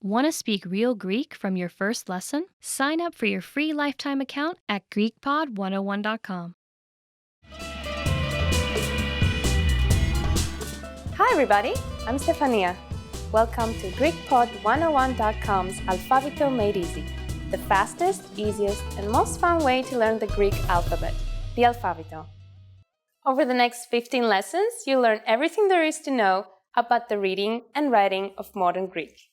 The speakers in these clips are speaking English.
Want to speak real Greek from your first lesson? Sign up for your free lifetime account at GreekPod101.com. Hi everybody, I'm Stefania. Welcome to GreekPod101.com's Alphabito Made Easy, the fastest, easiest, and most fun way to learn the Greek alphabet, the alphabito. Over the next 15 lessons, you'll learn everything there is to know about the reading and writing of modern Greek.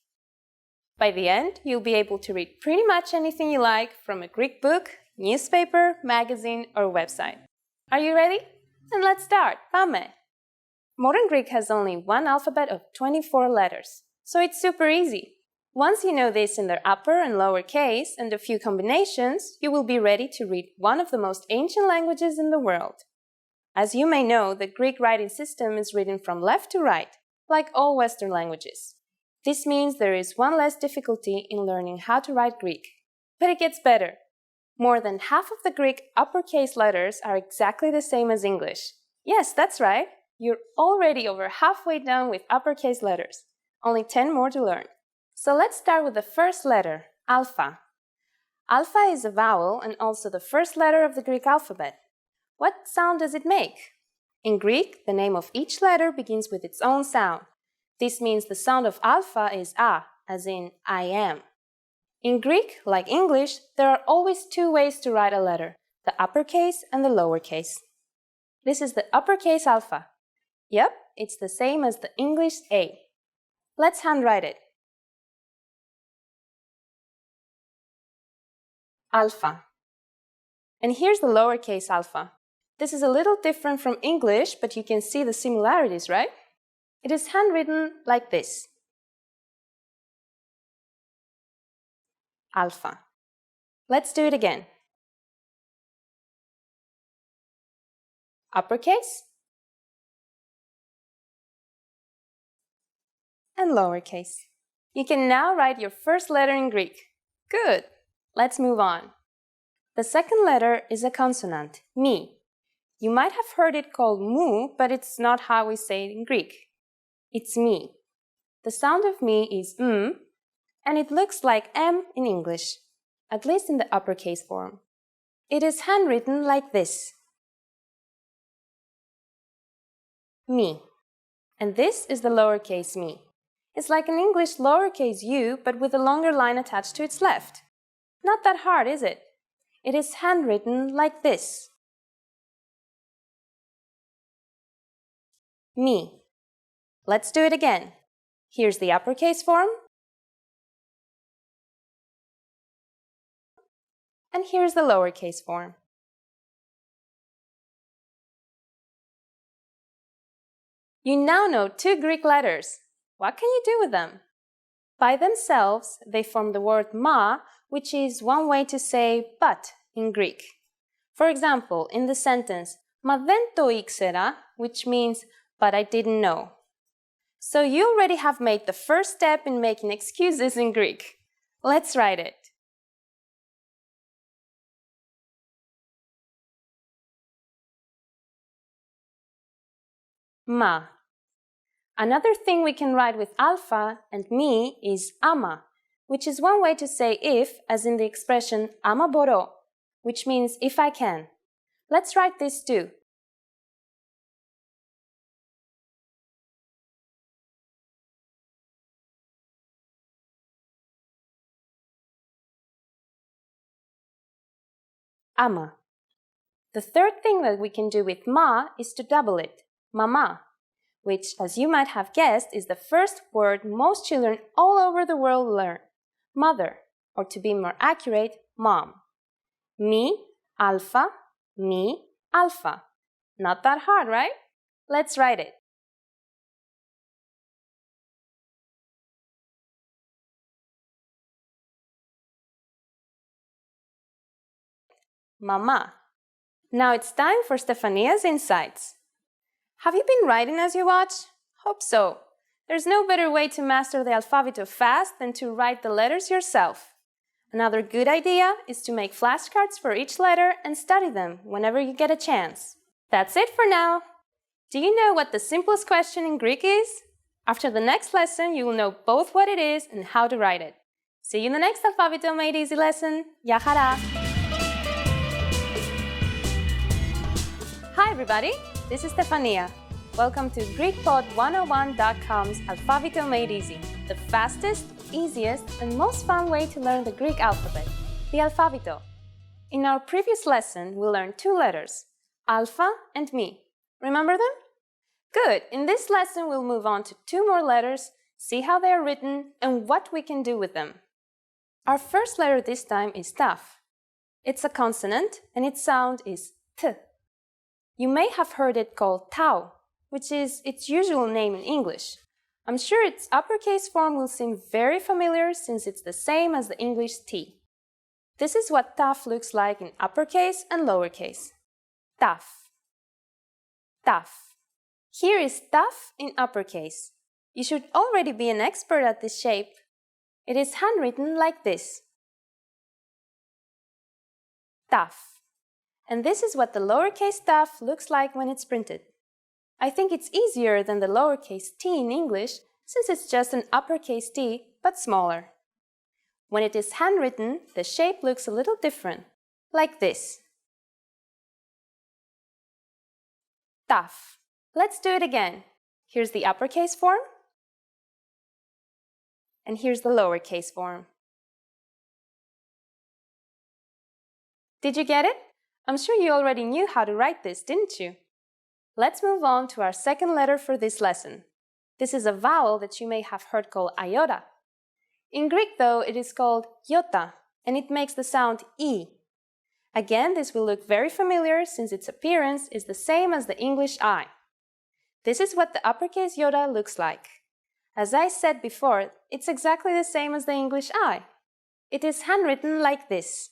By the end, you'll be able to read pretty much anything you like from a Greek book, newspaper, magazine, or website. Are you ready? Then let's start. Πάμε! Modern Greek has only one alphabet of 24 letters, so it's super easy. Once you know this in their upper and lower case and a few combinations, you will be ready to read one of the most ancient languages in the world. As you may know, the Greek writing system is written from left to right, like all Western languages. This means there is one less difficulty in learning how to write Greek. But it gets better. More than half of the Greek uppercase letters are exactly the same as English. Yes, that's right. You're already over halfway done with uppercase letters. Only 10 more to learn. So let's start with the first letter, alpha. Alpha is a vowel and also the first letter of the Greek alphabet. What sound does it make? In Greek, the name of each letter begins with its own sound. This means the sound of alpha is a, as in I am. In Greek, like English, there are always two ways to write a letter, the uppercase and the lowercase. This is the uppercase alpha. Yep, it's the same as the English A. Let's handwrite it. Alpha. And here's the lowercase alpha. This is a little different from English, but you can see the similarities, right? It is handwritten like this. Alpha. Let's do it again. Uppercase and lowercase. You can now write your first letter in Greek. Good! Let's move on. The second letter is a consonant, mi. You might have heard it called mu, but it's not how we say it in Greek. It's mi. The sound of mi is and it looks like M in English, at least in the uppercase form. It is handwritten like this. Mi. And this is the lowercase mi. It's like an English lowercase u, but with a longer line attached to its left. Not that hard, is it? It is handwritten like this. Mi. Let's do it again. Here's the uppercase form. And here's the lowercase form. You now know two Greek letters. What can you do with them? By themselves, they form the word ma, which is one way to say but in Greek. For example, in the sentence, ma δεν το ήξερα, which means but I didn't know. So you already have made the first step in making excuses in Greek. Let's write it. Ma. Another thing we can write with alpha and mi is ama, which is one way to say if, as in the expression ama μπορώ, which means if I can. Let's write this too. Ama. The third thing that we can do with ma is to double it, mama, which, as you might have guessed, is the first word most children all over the world learn, mother, or to be more accurate, mom. Mi, alpha, mi, alpha. Not that hard, right? Let's write it. Mama. Now it's time for Stefania's insights. Have you been writing as you watch? Hope so. There's no better way to master the alphabet fast than to write the letters yourself. Another good idea is to make flashcards for each letter and study them whenever you get a chance. That's it for now. Do you know what the simplest question in Greek is? After the next lesson, you will know both what it is and how to write it. See you in the next Alphabito Made Easy lesson. Ya hara! Hi everybody, this is Stefania. Welcome to GreekPod101.com's Alphabito Made Easy, the fastest, easiest, and most fun way to learn the Greek alphabet, the alphabito. In our previous lesson, we learned two letters, alpha and mi. Remember them? Good! In this lesson, we'll move on to two more letters, see how they are written, and what we can do with them. Our first letter this time is Taf. It's a consonant, and its sound is T. You may have heard it called Tau, which is its usual name in English. I'm sure its uppercase form will seem very familiar since it's the same as the English T. This is what Taf looks like in uppercase and lowercase. Taf. Taf. Here is Taf in uppercase. You should already be an expert at this shape. It is handwritten like this. Taf. And this is what the lowercase taf looks like when it's printed. I think it's easier than the lowercase t in English since it's just an uppercase t but smaller. When it is handwritten, the shape looks a little different, like this. Taf. Let's do it again. Here's the uppercase form, and here's the lowercase form. Did you get it? I'm sure you already knew how to write this, didn't you? Let's move on to our second letter for this lesson. This is a vowel that you may have heard called iota. In Greek, though, it is called iota, and it makes the sound E. Again, this will look very familiar since its appearance is the same as the English I. This is what the uppercase iota looks like. As I said before, it's exactly the same as the English I. It is handwritten like this.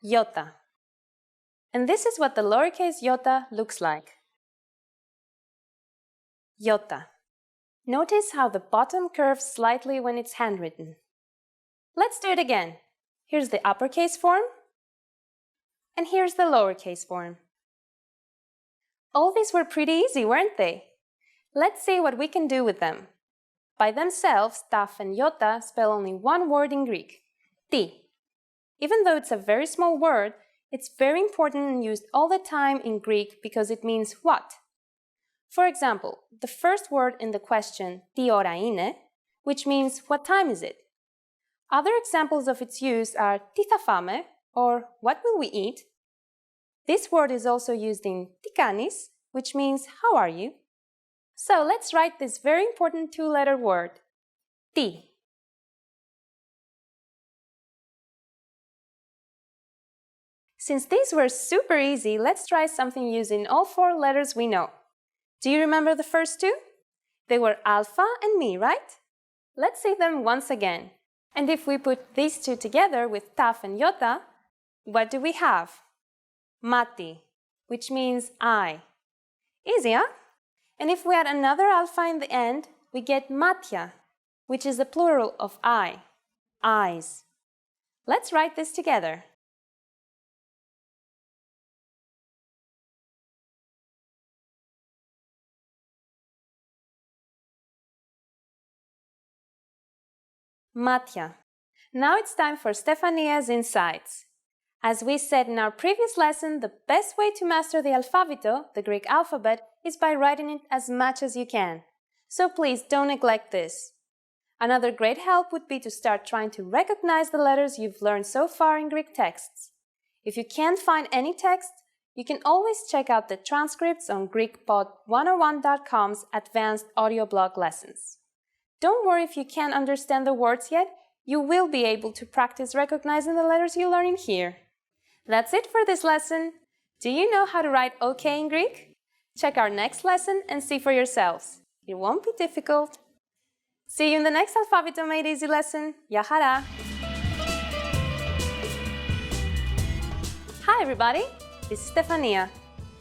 Iota. And this is what the lowercase iota looks like. Iota. Notice how the bottom curves slightly when it's handwritten. Let's do it again. Here's the uppercase form, and here's the lowercase form. All these were pretty easy, weren't they? Let's see what we can do with them. By themselves, Taf and Yota spell only one word in Greek, ti. Even though it's a very small word, it's very important and used all the time in Greek because it means what. For example, the first word in the question, ti ώρα είναι, which means what time is it? Other examples of its use are τι θα φάμε or what will we eat? This word is also used in τι κάνεις, which means how are you? So let's write this very important two-letter word, τι. Since these were super easy, let's try something using all four letters we know. Do you remember the first two? They were alpha and mi, right? Let's say them once again. And if we put these two together with Taf and Yota, what do we have? Mati, which means eye. Easy, huh? And if we add another alpha in the end, we get matya, which is the plural of eye, eyes. Let's write this together. Matya. Now it's time for Stefania's insights. As we said in our previous lesson, the best way to master the alphabito, the Greek alphabet, is by writing it as much as you can. So please don't neglect this. Another great help would be to start trying to recognize the letters you've learned so far in Greek texts. If you can't find any text, you can always check out the transcripts on GreekPod101.com's advanced audio blog lessons. Don't worry if you can't understand the words yet, you will be able to practice recognizing the letters you learn in here. That's it for this lesson. Do you know how to write OK in Greek? Check our next lesson and see for yourselves. It won't be difficult. See you in the next Alphabito Made Easy lesson. Ya hara! Hi everybody, this is Stefania.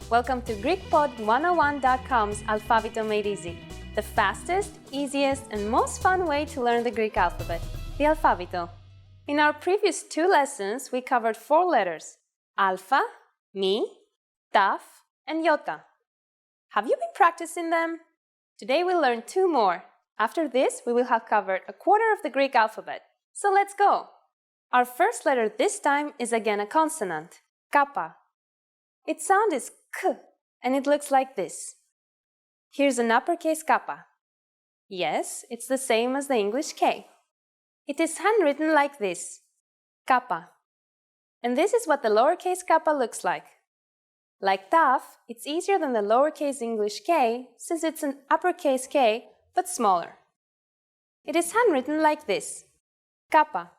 Welcome to GreekPod101.com's Alphabito Made Easy, the fastest, easiest, and most fun way to learn the Greek alphabet, the alphabito. In our previous two lessons, we covered four letters, alpha, mi, taf, and yota. Have you been practicing them? Today we'll learn 2 more. After this, we will have covered a quarter of the Greek alphabet. So let's go! Our first letter this time is again a consonant, Kappa. Its sound is K, and it looks like this. Here's an uppercase Kappa. Yes, it's the same as the English K. It is handwritten like this, Kappa. And this is what the lowercase kappa looks like. Like Taf, it's easier than the lowercase English K since it's an uppercase K, but smaller. It is handwritten like this, Kappa.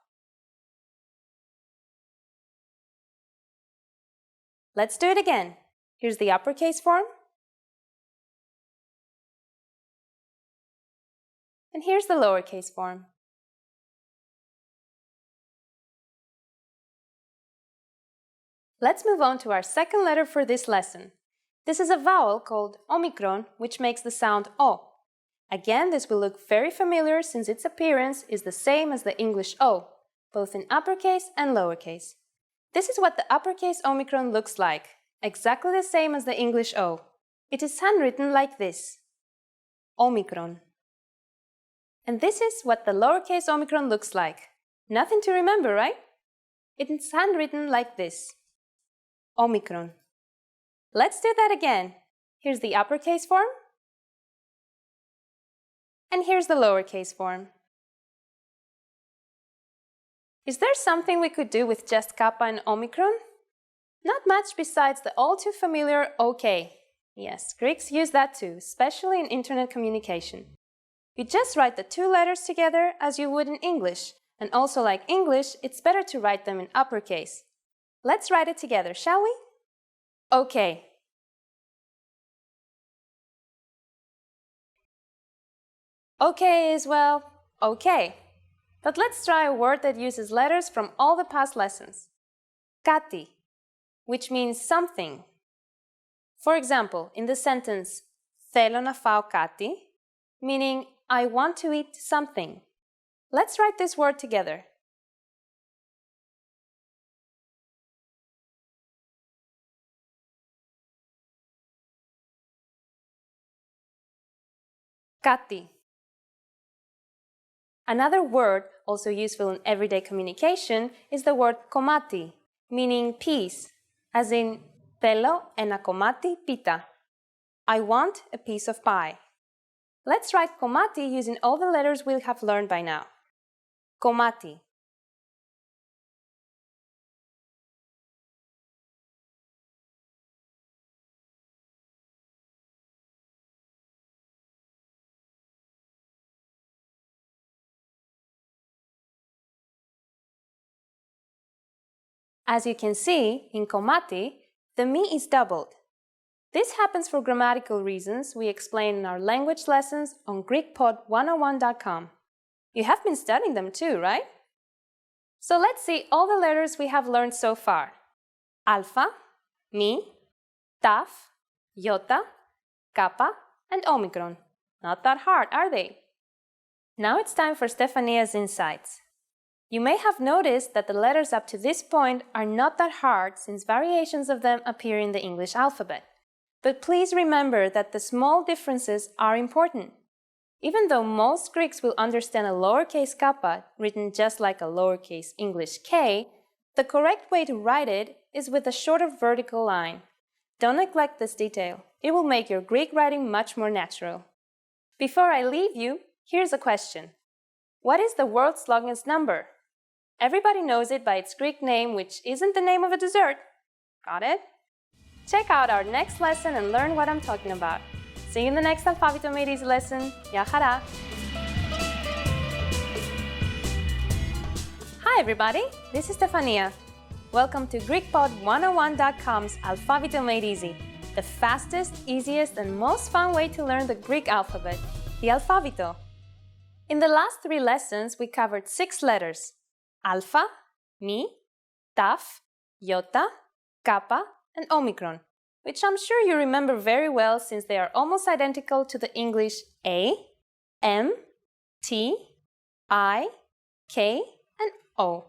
Let's do it again. Here's the uppercase form. And here's the lowercase form. Let's move on to our second letter for this lesson. This is a vowel called Omicron, which makes the sound O. Again, this will look very familiar since its appearance is the same as the English O, both in uppercase and lowercase. This is what the uppercase Omicron looks like, exactly the same as the English O. It is handwritten like this, Omicron. And this is what the lowercase Omicron looks like. Nothing to remember, right? It is handwritten like this, Omicron. Let's do that again. Here's the uppercase form. And here's the lowercase form. Is there something we could do with just Kappa and Omicron? Not much besides the all too familiar OK. Yes, Greeks use that too, especially in internet communication. You just write the 2 letters together as you would in English, and also like English, it's better to write them in uppercase. Let's write it together, shall we? OK. OK is, well, OK. But let's try a word that uses letters from all the past lessons. Kati, which means something. For example, in the sentence Θέλω να φάω κάτι, meaning I want to eat something. Let's write this word together. Kati. Another word also useful in everyday communication is the word komati, meaning piece, as in Θέλω ένα κομμάτι πίτα. I want a piece of pie. Let's write komati using all the letters we have learned by now. Komati. As you can see, in komati, the mi is doubled. This happens for grammatical reasons we explain in our language lessons on GreekPod101.com. You have been studying them too, right? So let's see all the letters we have learned so far. Alpha, Mi, Taf, Yota, Kappa, and Omicron. Not that hard, are they? Now it's time for Stefania's insights. You may have noticed that the letters up to this point are not that hard since variations of them appear in the English alphabet. But please remember that the small differences are important. Even though most Greeks will understand a lowercase kappa written just like a lowercase English k, the correct way to write it is with a shorter vertical line. Don't neglect this detail. It will make your Greek writing much more natural. Before I leave you, here's a question. What is the world's longest number? Everybody knows it by its Greek name, which isn't the name of a dessert. Got it? Check out our next lesson and learn what I'm talking about. See you in the next Alphabito Made Easy lesson. Γεια χαρά! Hi everybody, this is Stefania. Welcome to GreekPod101.com's Alphabito Made Easy, the fastest, easiest, and most fun way to learn the Greek alphabet, the alphabito. In the last 3 lessons, we covered 6 letters: Alpha, Mi, Taf, Yota, Kappa, and Omicron, which I'm sure you remember very well since they are almost identical to the English A, M, T, I, K, and O.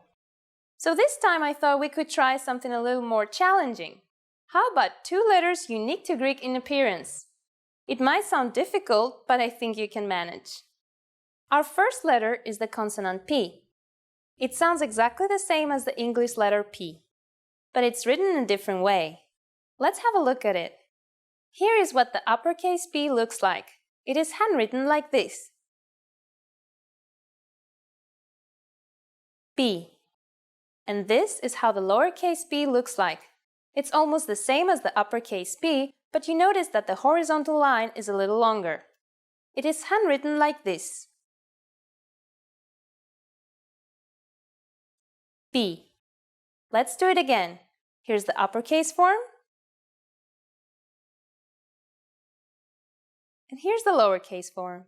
So this time I thought we could try something a little more challenging. How about 2 letters unique to Greek in appearance? It might sound difficult, but I think you can manage. Our first letter is the consonant P. It sounds exactly the same as the English letter P, but it's written in a different way. Let's have a look at it. Here is what the uppercase P looks like. It is handwritten like this. P. And this is how the lowercase p looks like. It's almost the same as the uppercase P, but you notice that the horizontal line is a little longer. It is handwritten like this. P. Let's do it again. Here's the uppercase form. And here's the lowercase form.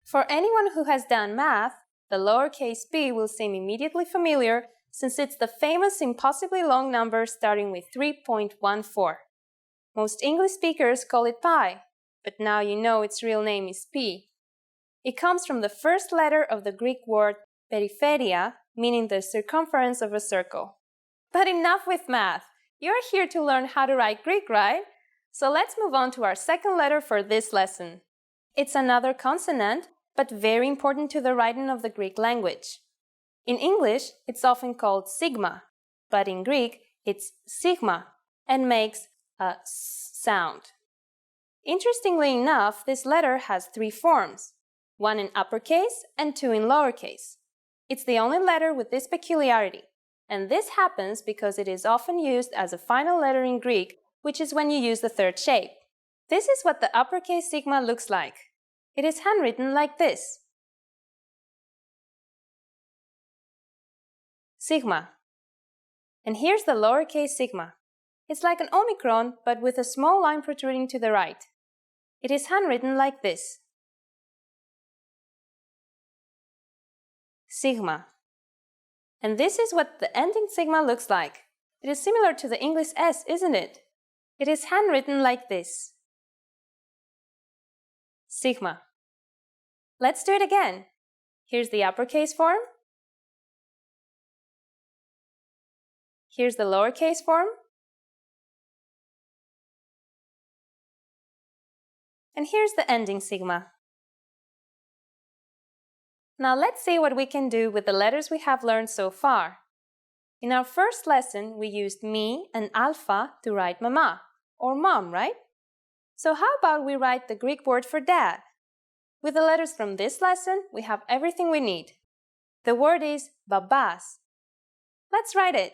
For anyone who has done math, the lowercase p will seem immediately familiar since it's the famous impossibly long number starting with 3.14. Most English speakers call it pi, but now you know its real name is p. It comes from the first letter of the Greek word peripheria, meaning the circumference of a circle. But enough with math! You're here to learn how to write Greek, right? So let's move on to our second letter for this lesson. It's another consonant, but very important to the writing of the Greek language. In English, it's often called sigma, but in Greek, it's sigma and makes a s sound. Interestingly enough, this letter has three forms, one in uppercase and two in lowercase. It's the only letter with this peculiarity, and this happens because it is often used as a final letter in Greek, which is when you use the third shape. This is what the uppercase sigma looks like. It is handwritten like this. Sigma. And here's the lowercase sigma. It's like an Omicron, but with a small line protruding to the right. It is handwritten like this. Sigma. And this is what the ending sigma looks like. It is similar to the English S, isn't it? It is handwritten like this. Sigma. Let's do it again. Here's the uppercase form. Here's the lowercase form. And here's the ending sigma. Now let's see what we can do with the letters we have learned so far. In our first lesson, we used mi and alpha to write mama, or mom, right? So how about we write the Greek word for dad? With the letters from this lesson, we have everything we need. The word is babas. Let's write it.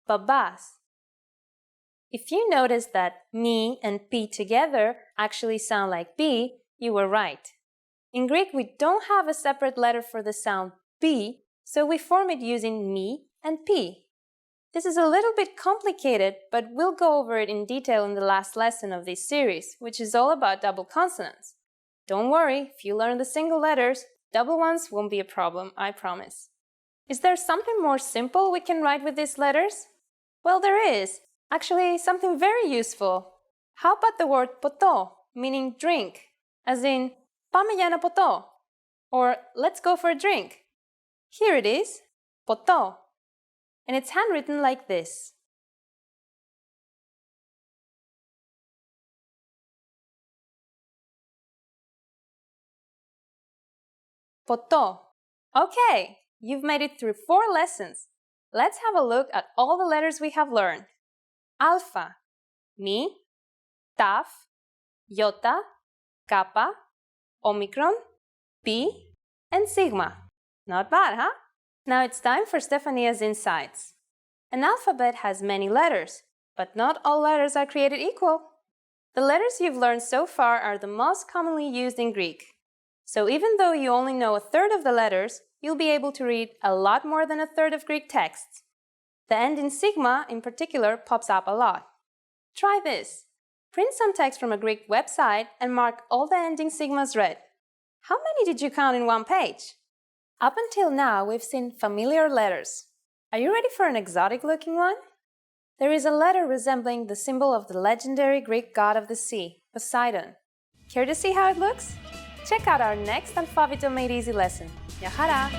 Babas. If you notice that mi and p together actually sound like b, you were right. In Greek, we don't have a separate letter for the sound b, so we form it using mi and p. This is a little bit complicated, but we'll go over it in detail in the last lesson of this series, which is all about double consonants. Don't worry, if you learn the single letters, double ones won't be a problem, I promise. Is there something more simple we can write with these letters? Well, there is. Actually, something very useful. How about the word poto, meaning drink, as in πάμε για ένα ποτό, or let's go for a drink. Here it is, poto, and it's handwritten like this. Poto. Okay, you've made it through 4 lessons. Let's have a look at all the letters we have learned. Alpha, mi, Taf, Yota, Kappa, Omicron, Psi, and Sigma. Not bad, huh? Now it's time for Stefania's insights. An alphabet has many letters, but not all letters are created equal. The letters you've learned so far are the most commonly used in Greek. So even though you only know a third of the letters, you'll be able to read a lot more than a third of Greek texts. The ending sigma, in particular, pops up a lot. Try this. Print some text from a Greek website and mark all the ending sigmas red. How many did you count in one page? Up until now, we've seen familiar letters. Are you ready for an exotic-looking one? There is a letter resembling the symbol of the legendary Greek god of the sea, Poseidon. Care to see how it looks? Check out our next Alphabito Made Easy lesson. Yahara!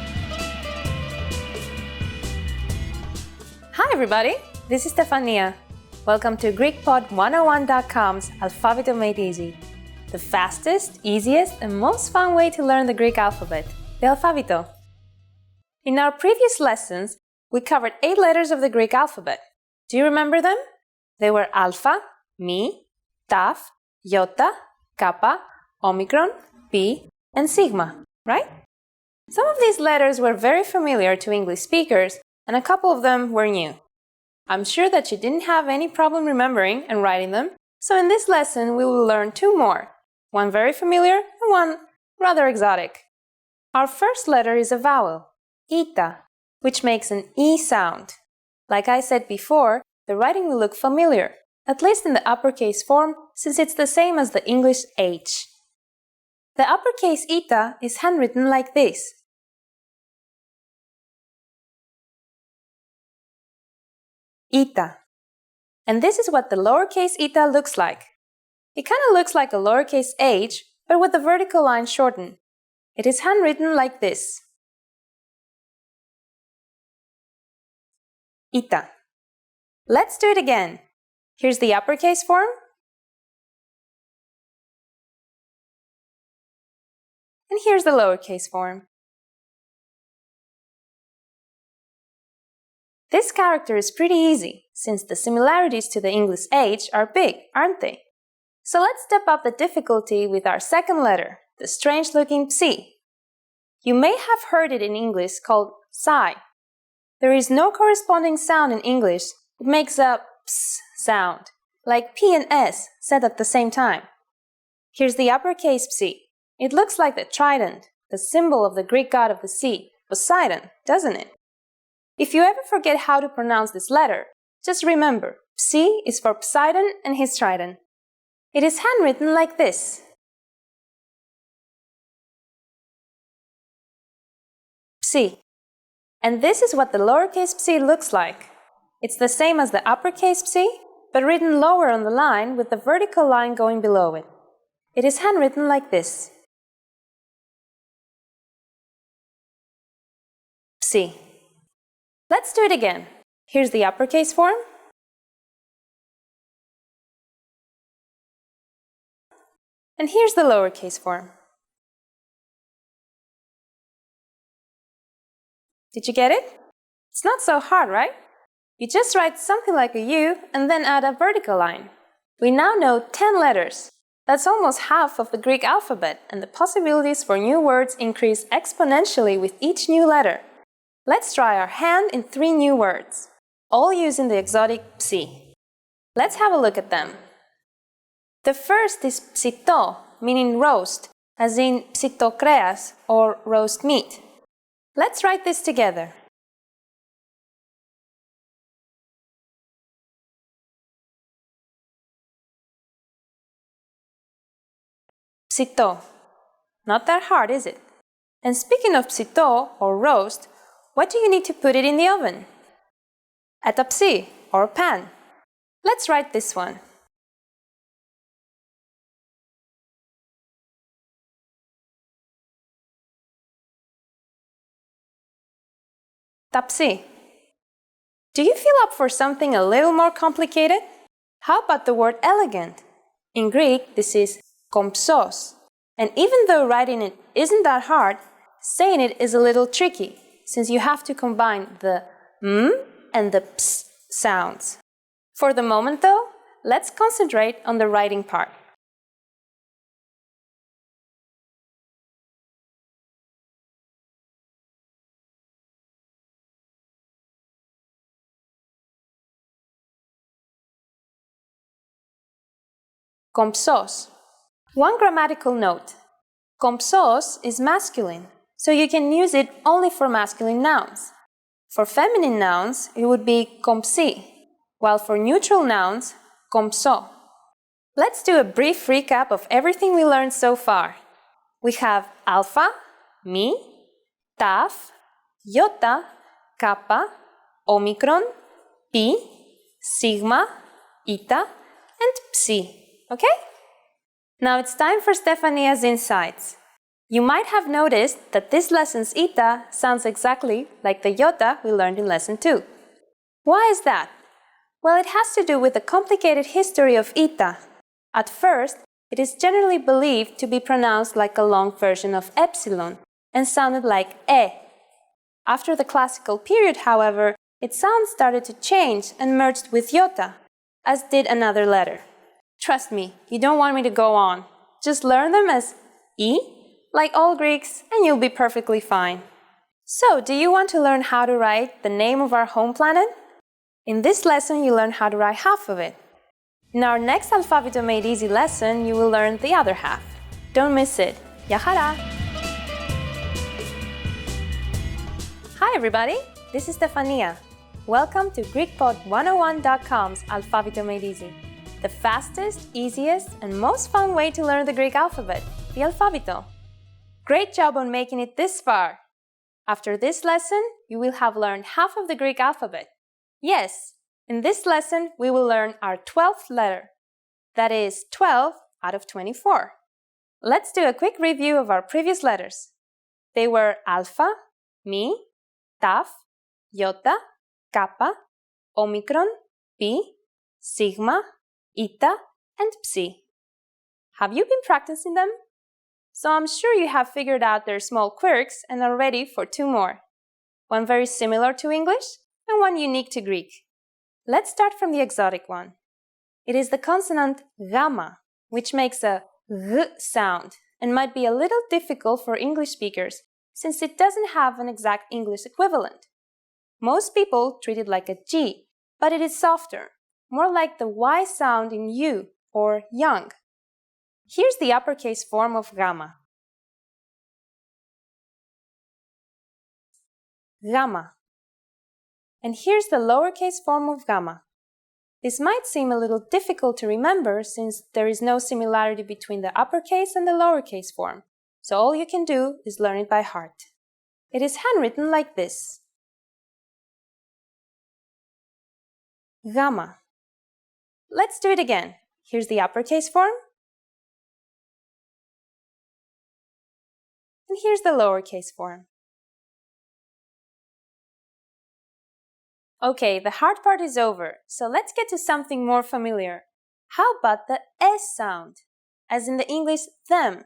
Hi everybody, this is Stefania. Welcome to GreekPod101.com's Alphabito Made Easy, the fastest, easiest, and most fun way to learn the Greek alphabet, the alphabito. In our previous lessons, we covered 8 letters of the Greek alphabet. Do you remember them? They were Alpha, Mi, Taf, Yota, Kappa, Omicron, Psi, and Sigma, right? Some of these letters were very familiar to English speakers, and a couple of them were new. I'm sure that you didn't have any problem remembering and writing them, so in this lesson we will learn 2 more, one very familiar and one rather exotic. Our first letter is a vowel, Ita, which makes an E sound. Like I said before, the writing will look familiar, at least in the uppercase form, since it's the same as the English H. The uppercase Ita is handwritten like this. Ita. And this is what the lowercase Ita looks like. It kind of looks like a lowercase h, but with the vertical line shortened. It is handwritten like this. Ita. Let's do it again. Here's the uppercase form. And here's the lowercase form. This character is pretty easy, since the similarities to the English H are big, aren't they? So let's step up the difficulty with our second letter, the strange-looking Psi. You may have heard it in English called Psi. There is no corresponding sound in English. It makes a ps sound, like P and S said at the same time. Here's the uppercase Psi. It looks like the trident, the symbol of the Greek god of the sea, Poseidon, doesn't it? If you ever forget how to pronounce this letter, just remember, Psi is for Poseidon and his trident. It is handwritten like this. Psi. And this is what the lowercase Psi looks like. It's the same as the uppercase Psi, but written lower on the line with the vertical line going below it. It is handwritten like this. Psi. Let's do it again. Here's the uppercase form. And here's the lowercase form. Did you get it? It's not so hard, right? You just write something like a U and then add a vertical line. We now know 10 letters. That's almost half of the Greek alphabet, and the possibilities for new words increase exponentially with each new letter. Let's try our hand in 3 new words, all using the exotic Psi. Let's have a look at them. The first is psito, meaning roast, as in psitokreas or roast meat. Let's write this together. Psito. Not that hard, is it? And speaking of psito, or roast, what do you need to put it in the oven? A tapsi, or pan. Let's write this one. Tapsi. Do you feel up for something a little more complicated? How about the word elegant? In Greek, this is kompsos. And even though writing it isn't that hard, saying it is a little tricky, since you have to combine the m and the ps sounds. For the moment though, let's concentrate on the writing part. Kompsos. One grammatical note. Kompsos is masculine, so you can use it only for masculine nouns. For feminine nouns, it would be kompsi, while for neutral nouns, kompso. Let's do a brief recap of everything we learned so far. We have alpha, mi, taf, yota, kappa, Omicron, Pi, Sigma, Ita, and Psi. Okay? Now it's time for Stefania's insights. You might have noticed that this lesson's Ita sounds exactly like the Yota we learned in Lesson 2. Why is that? Well, it has to do with the complicated history of Ita. At first, it is generally believed to be pronounced like a long version of Epsilon and sounded like E. After the classical period, however, its sound started to change and merged with Yota, as did another letter. Trust me, you don't want me to go on. Just learn them as E, like all Greeks, and you'll be perfectly fine. So, do you want to learn how to write the name of our home planet? In this lesson, you learn how to write half of it. In our next Alphabito Made Easy lesson, you will learn the other half. Don't miss it. Yahara! Hi everybody, this is Stefania. Welcome to GreekPod101.com's Alphabito Made Easy, the fastest, easiest, and most fun way to learn the Greek alphabet, the alphabito. Great job on making it this far! After this lesson, you will have learned half of the Greek alphabet. Yes, in this lesson, we will learn our 12th letter. That is 12 out of 24. Let's do a quick review of our previous letters. They were Alpha, Mi, Taf, Yota, Kappa, Omicron, Pi, Sigma, Ita, and Psi. Have you been practicing them? So I'm sure you have figured out their small quirks and are ready for two more. One very similar to English and one unique to Greek. Let's start from the exotic one. It is the consonant gamma, which makes a g sound and might be a little difficult for English speakers since it doesn't have an exact English equivalent. Most people treat it like a G, but it is softer, more like the Y sound in you or young. Here's the uppercase form of gamma. Gamma. And here's the lowercase form of gamma. This might seem a little difficult to remember since there is no similarity between the uppercase and the lowercase form, so all you can do is learn it by heart. It is handwritten like this. Gamma. Let's do it again. Here's the uppercase form. And here's the lowercase form. Okay, the hard part is over, so let's get to something more familiar. How about the S sound, as in the English them?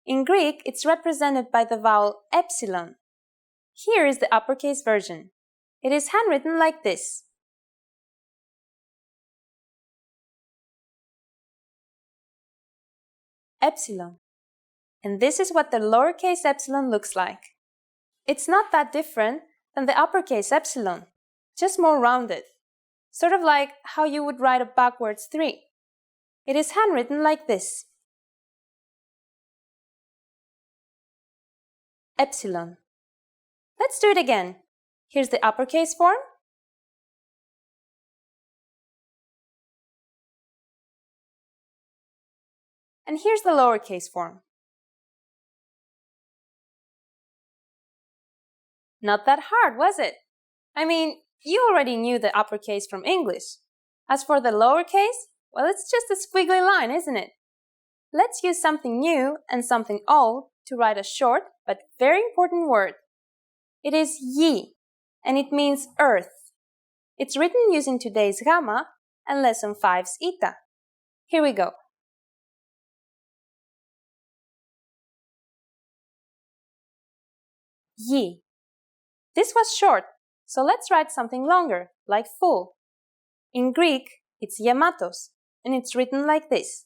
In Greek, it's represented by the vowel epsilon. Here is the uppercase version. It is handwritten like this. Epsilon. And this is what the lowercase epsilon looks like. It's not that different than the uppercase epsilon, just more rounded, sort of like how you would write a backwards 3. It is handwritten like this. Epsilon. Let's do it again. Here's the uppercase form. And here's the lowercase form. Not that hard, was it? I mean, you already knew the uppercase from English. As for the lowercase, well, it's just a squiggly line, isn't it? Let's use something new and something old to write a short but very important word. It is yi, and it means earth. It's written using today's gamma and lesson 5's Ita. Here we go. Yi. This was short, so let's write something longer, like full. In Greek, it's yamatos, and it's written like this.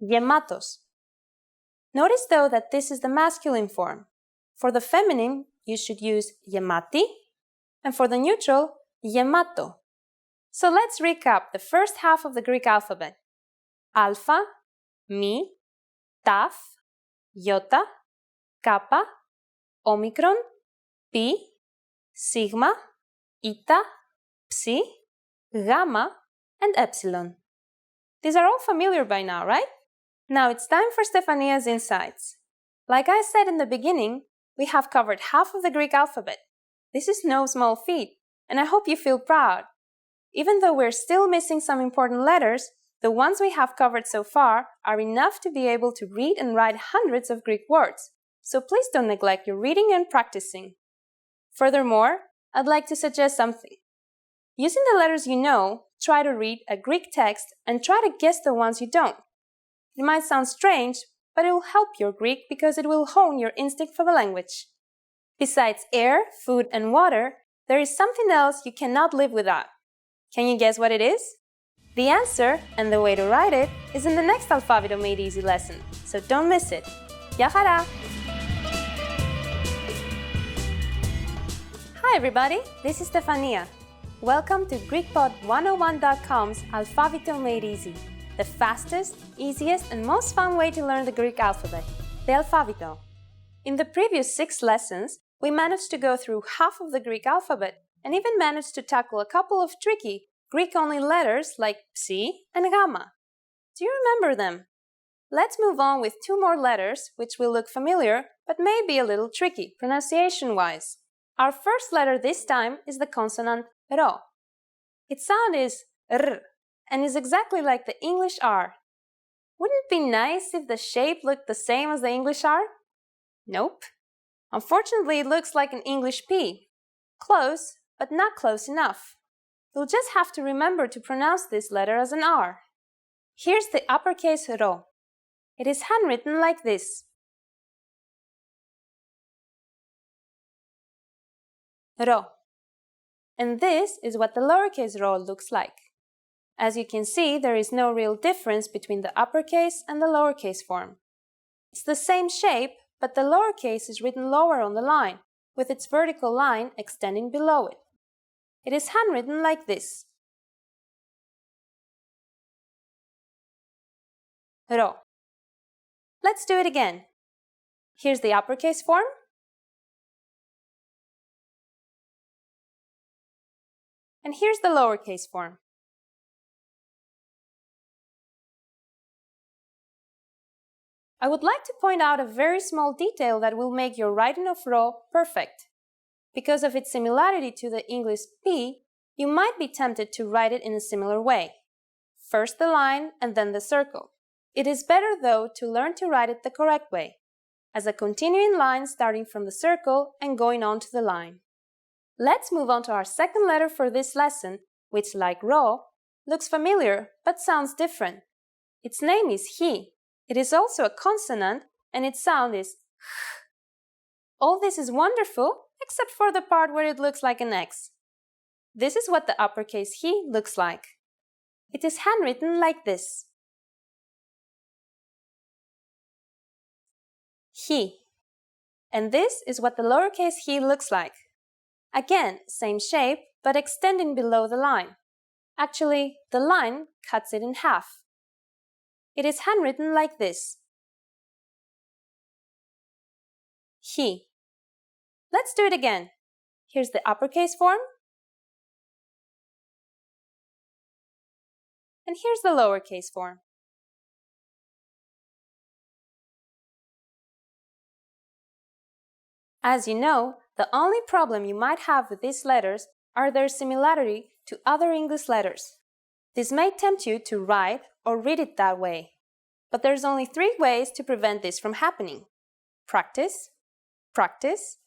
Yamatos. Notice though that this is the masculine form. For the feminine, you should use yamati, and for the neutral, yamato. So let's recap the first half of the Greek alphabet. Alpha, Mi, Taf, Yota, Kappa, Omicron, Pi, Sigma, Ita, Psi, Gamma, and Epsilon. These are all familiar by now, right? Now it's time for Stefania's insights. Like I said in the beginning, we have covered half of the Greek alphabet. This is no small feat, and I hope you feel proud. Even though we're still missing some important letters, the ones we have covered so far are enough to be able to read and write hundreds of Greek words, so please don't neglect your reading and practicing. Furthermore, I'd like to suggest something. Using the letters you know, try to read a Greek text and try to guess the ones you don't. It might sound strange, but it will help your Greek because it will hone your instinct for the language. Besides air, food, and water, there is something else you cannot live without. Can you guess what it is? The answer and the way to write it is in the next Alphabito Made Easy lesson, so don't miss it. Γεια χαρά! Hi everybody, this is Stefania. Welcome to GreekPod101.com's Alphabito Made Easy, the fastest, easiest, and most fun way to learn the Greek alphabet, the alphabito. In the previous 6 lessons, we managed to go through half of the Greek alphabet and even managed to tackle a couple of tricky Greek-only letters like Psi and Gamma. Do you remember them? Let's move on with 2 more letters which will look familiar but may be a little tricky pronunciation-wise. Our first letter this time is the consonant Ro. Its sound is R and is exactly like the English R. Wouldn't it be nice if the shape looked the same as the English R? Nope. Unfortunately, it looks like an English P. Close, but not close enough. You'll just have to remember to pronounce this letter as an R. Here's the uppercase Ro. It is handwritten like this. Ro. And this is what the lowercase Ro looks like. As you can see, there is no real difference between the uppercase and the lowercase form. It's the same shape, but the lowercase is written lower on the line, with its vertical line extending below it. It is handwritten like this. Ro. Let's do it again. Here's the uppercase form. And here's the lowercase form. I would like to point out a very small detail that will make your writing of Ro perfect. Because of its similarity to the English P, you might be tempted to write it in a similar way. First the line and then the circle. It is better, though, to learn to write it the correct way, as a continuing line starting from the circle and going on to the line. Let's move on to our second letter for this lesson, which, like Ro, looks familiar but sounds different. Its name is He. It is also a consonant, and its sound is H. All this is wonderful, except for the part where it looks like an X. This is what the uppercase He looks like. It is handwritten like this. He. And this is what the lowercase He looks like. Again, same shape, but extending below the line. Actually, the line cuts it in half. It is handwritten like this. He. Let's do it again. Here's the uppercase form. And here's the lowercase form. As you know, the only problem you might have with these letters are their similarity to other English letters. This may tempt you to write or read it that way. But there's only 3 ways to prevent this from happening. Practice, practice,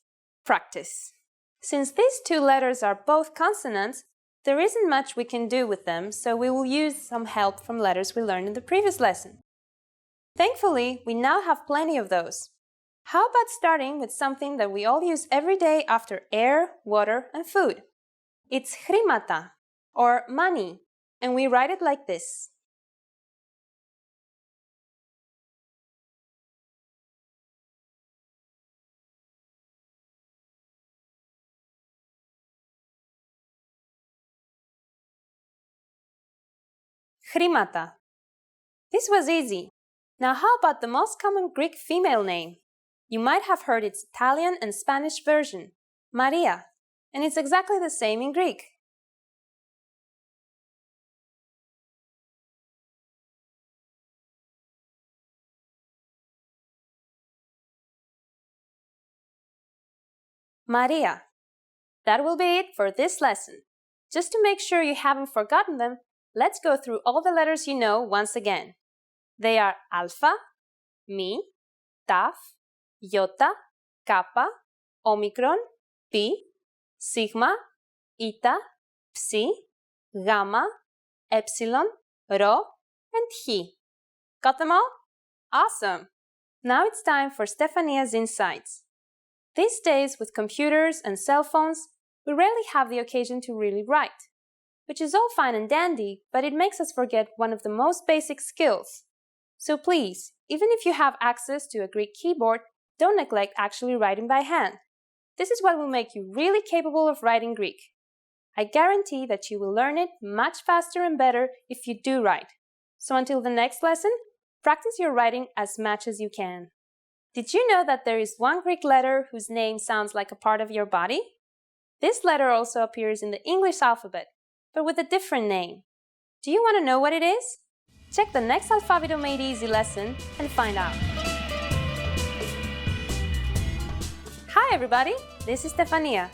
practice. Since these 2 letters are both consonants, there isn't much we can do with them, so we will use some help from letters we learned in the previous lesson. Thankfully, we now have plenty of those. How about starting with something that we all use every day after air, water, and food? It's χρήματα, or money, and we write it like this. Χρήματα. This was easy. Now how about the most common Greek female name? You might have heard its Italian and Spanish version, Maria, and it's exactly the same in Greek. Maria. That will be it for this lesson. Just to make sure you haven't forgotten them, let's go through all the letters you know once again. They are Alpha, Mi, Taf, Yota, Kappa, Omicron, Pi, Sigma, Ita, Psi, Gamma, Epsilon, Rho, and Chi. Got them all? Awesome! Now it's time for Stefania's Insights. These days, with computers and cell phones, we rarely have the occasion to really write, which is all fine and dandy, but it makes us forget one of the most basic skills. So please, even if you have access to a Greek keyboard, don't neglect actually writing by hand. This is what will make you really capable of writing Greek. I guarantee that you will learn it much faster and better if you do write. So until the next lesson, practice your writing as much as you can. Did you know that there is one Greek letter whose name sounds like a part of your body? This letter also appears in the English alphabet, but with a different name. Do you want to know what it is? Check the next Alphabito Made Easy lesson and find out. Hi everybody, this is Stefania.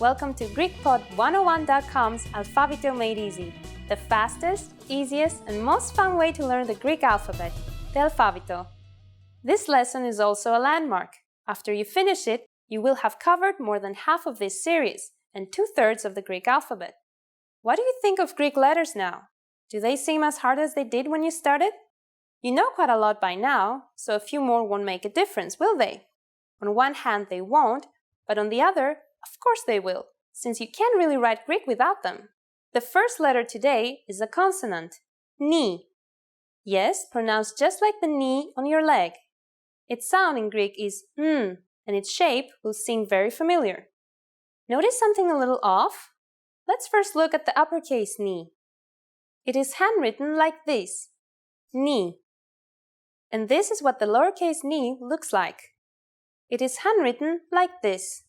Welcome to GreekPod101.com's Alphabito Made Easy, the fastest, easiest, and most fun way to learn the Greek alphabet, the alphabito. This lesson is also a landmark. After you finish it, you will have covered more than half of this series and 2/3 of the Greek alphabet. What do you think of Greek letters now? Do they seem as hard as they did when you started? You know quite a lot by now, so a few more won't make a difference, will they? On one hand, they won't, but on the other, of course they will, since you can't really write Greek without them. The first letter today is a consonant, ni. Yes, pronounced just like the knee on your leg. Its sound in Greek is and its shape will seem very familiar. Notice something a little off? Let's first look at the uppercase ni. It is handwritten like this, ni. And this is what the lowercase ni looks like. It is handwritten like this,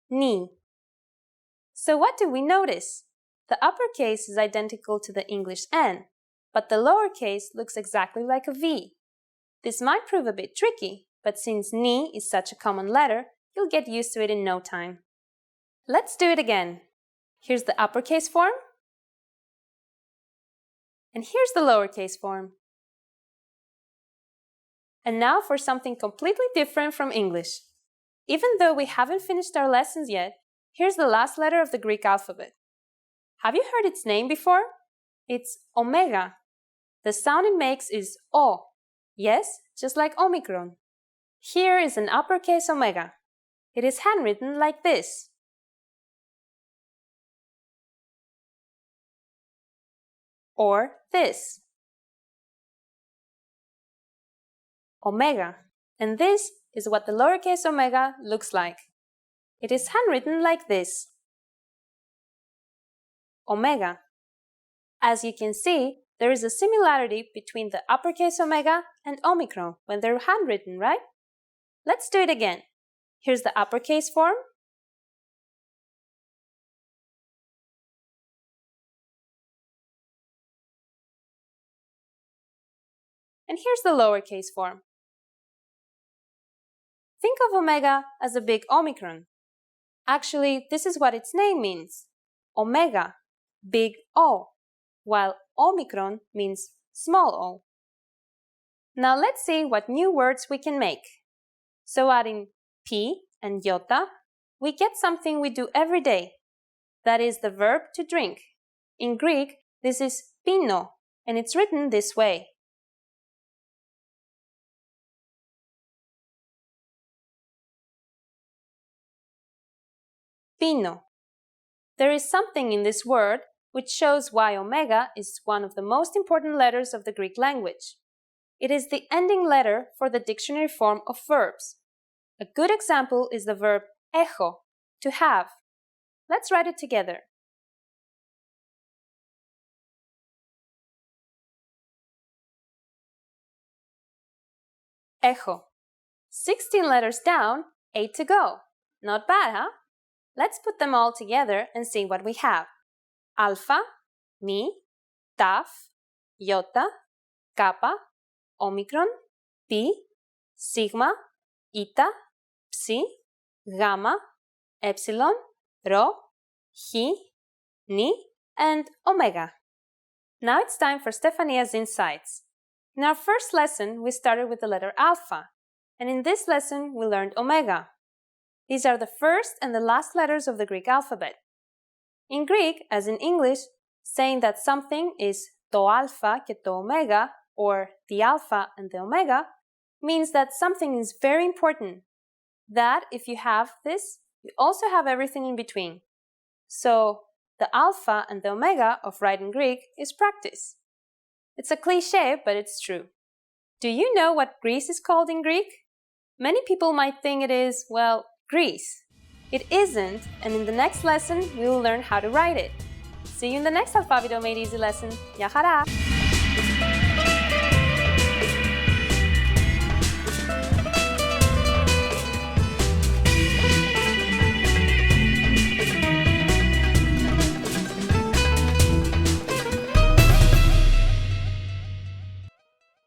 ni. So what do we notice? The uppercase is identical to the English N, but the lowercase looks exactly like a V. This might prove a bit tricky, but since ni is such a common letter, you'll get used to it in no time. Let's do it again. Here's the uppercase form, and here's the lowercase form. And now for something completely different from English. Even though we haven't finished our lessons yet, here's the last letter of the Greek alphabet. Have you heard its name before? It's omega. The sound it makes is O. Yes, just like Omicron. Here is an uppercase omega. It is handwritten like this. Or this. Omega. And this is what the lowercase omega looks like. It is handwritten like this. Omega. As you can see, there is a similarity between the uppercase omega and Omicron when they're handwritten, right? Let's do it again. Here's the uppercase form. And here's the lowercase form. Think of omega as a big Omicron. Actually, this is what its name means. Omega, big O, while Omicron means small o. Now let's see what new words we can make. So adding Pi and Yota, we get something we do every day. That is the verb to drink. In Greek, this is pino, and it's written this way. Pino. There is something in this word which shows why omega is one of the most important letters of the Greek language. It is the ending letter for the dictionary form of verbs. A good example is the verb έχω, to have. Let's write it together. Έχω. 16 letters down, 8 to go. Not bad, huh? Let's put them all together and see what we have. Alpha, Mi, Taf, Yota, Kappa, Omicron, Pi, Sigma, Ita, Psi, Gamma, Epsilon, Rho, Chi, Ni, and Omega. Now it's time for Stefania's insights. In our first lesson, we started with the letter Alpha, and in this lesson, we learned Omega. These are the first and the last letters of the Greek alphabet. In Greek, as in English, saying that something is to alpha και το omega, or the alpha and the omega, means that something is very important. That if you have this, you also have everything in between. So, the alpha and the omega of writing Greek is practice. It's a cliché, but it's true. Do you know what Greece is called in Greek? Many people might think it is, well, Greece. It isn't, and in the next lesson, we will learn how to write it. See you in the next Alphabito Made Easy lesson. Γεια χαρά!